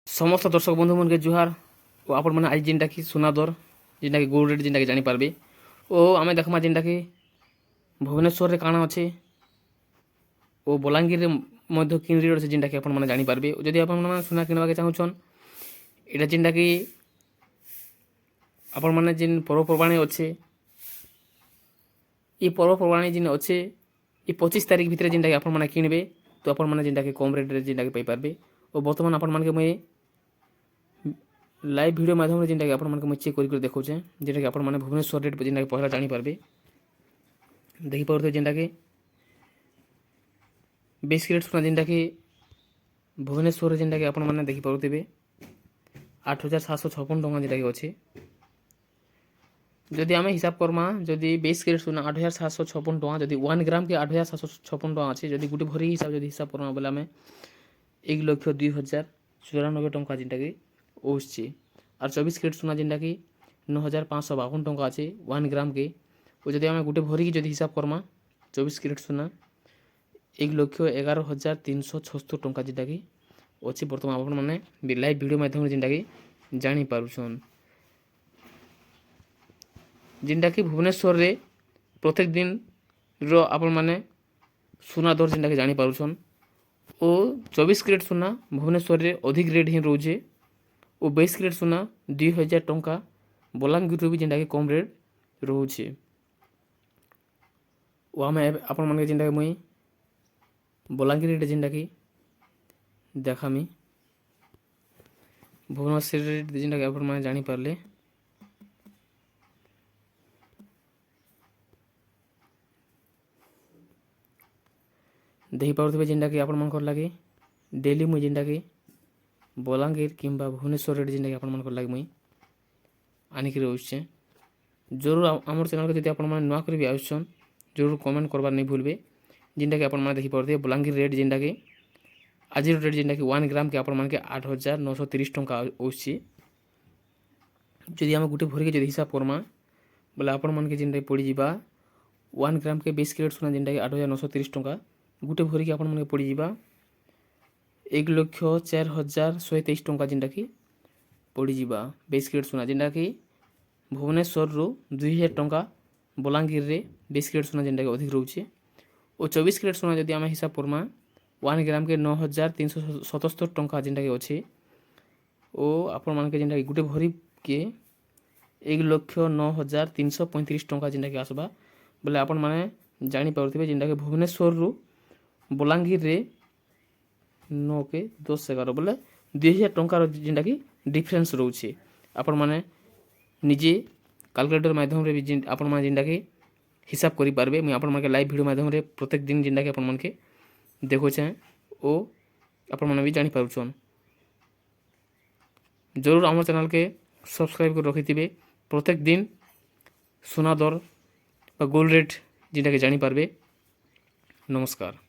समस्त दर्शक बंधु मन के जुहार ओ आपण मैंने आज जेनटा कि सुना दर जेनटा कि गोल्ड रेट जेनटा कि जानी पारबे ओ आमे देखमा जेनटा कि भुवनेश्वर रे काना अच्छे ओ बलांगीर रे मध्य किन रेट अच्छे जेनटा कि आपण मैंने जानी पारबे जदि आपण मैंने सुना किनवा के चाहुछन एटा जेनटा कि आपण मैंने जेन पर्वपर्वाणी अच्छे ये पर्वपर्वाणी जेन अच्छे ये 25 तारीख भितर जेनटा कि आपण मैंने किनबे तो आपण मैंने जेनटा कि कम रेट रे जेनटा कि पाई पारबे और वर्तमान आपण मैंने मुझे लाइव वीडियो माध्यम जेनटा कि आपण मानके चेक कर देखौछे जेटा कि आपण माने भुवनेश्वर रेट जेनटा कि पहला जानी पारबे देखि पारथे जेनटा कि 20 कैरेट सोना जेनटा कि भुवनेश्वर जेनटा कि आपण माने देखि पारुथिबे 8756 टका जेनटा कि अछि जदि आमे हिसाब करमा जदि 20 कैरेट सोना 8756 टका जदि 1 ग्राम के 8756 टका अछि जदि गुटे भरी हिसाब करमा बोले आमे 1,02,094 टका जेनटा कि ओसछि और 24 कैरेट सोना जेनटा कि 9,552 टका अच्छे 1 ग्राम के और जदि आम गोटे भरी की हिसाब करमा 24 कैरेट सोना 1,11,376 टका जेनटा कि अच्छी बर्तमान आपण मैंने लाइव वीडियो माध्यम जेनटा कि जानी पारुछन जेनटा कि भुवनेश्वर रे प्रत्येक दिन रो आपण मैंने सोना दर जेनटा कि जानी पारुछन ओ 24 कैरेट सोना भुवनेश्वर रे अधिक रेट ही रोचे और 22 कैरेट सोना 2,000 टंका बलांगीर भी जेनटा कि कम रेट रोचे वो आम आपण मन जेनटा कि मुई बलांगीर रेट जेनटा कि देखामी भुवनेश्वर रेट जेनटा कि आपण माने जानी पारले देखि पारुथिबे जेनटा कि आपण मानकर लागे डेली मुई जेनटा कि बलांगीर किंबा भुवनेश्वर रेट जेनटा कि आपण मानकर लागे मुई आनिक रोचे जरूर आमर चैनल के जदि आपण माने नुआ करी भी आउछन जरूर कमेंट करबार नहीं भूलबे जेनटा कि आपण माने देखि पारुथिबे बलांगीर रेट जेनटा कि आज रेट जेनटा कि 1 ग्राम के आपण माने 8,930 टका ओछि जदि आम गुटे भरी के जदि हिसाब करमा बोले आपण माने जेनटा पड़ी जिबा 1 ग्राम के 20 कैरेट सोना जेनटा कि 8,930 टका गुटे भरी के आपण माने पड़ी जिबा 1,04,123 टका जेनटा कि पड़ी जिबा 20 कैरेट सोना जेनटा कि भुवनेश्वर रो 2,000 टका बलांगीर रे 20 कैरेट सोना जेनटा कि अधिक रोचे और 24 कैरेट सोना जदि आम हिसाब करमा 1 ग्राम के 9,377 टका जेनटा कि अच्छे ओ आपण मानके जेनटा कि गुटे भरी के 1,09,335 टका जेनटा कि आसबा बोले आपण माने जानी पारुथिबे जेनटा कि भुवनेश्वर रो बलांगीर रे 9 के 10 11 बोले 2,000 टंकार जेनटा कि डिफरेंस रोचे आपण माने निजे कैलकुलेटर माध्यम रे भी आपण माने जेनटा कि हिसाब करि पारबे मैं आपण माने लाइव वीडियो माध्यम रे प्रत्येक दिन जेनटा कि आपण माने देखो छे ओ आपण माने भी जानि पारुछन जरूर हमर चैनल के सब्सक्राइब कर रखिथिबे प्रत्येक दिन सोना दर गोल्ड रेट जेनटा कि जानि पारबे नमस्कार।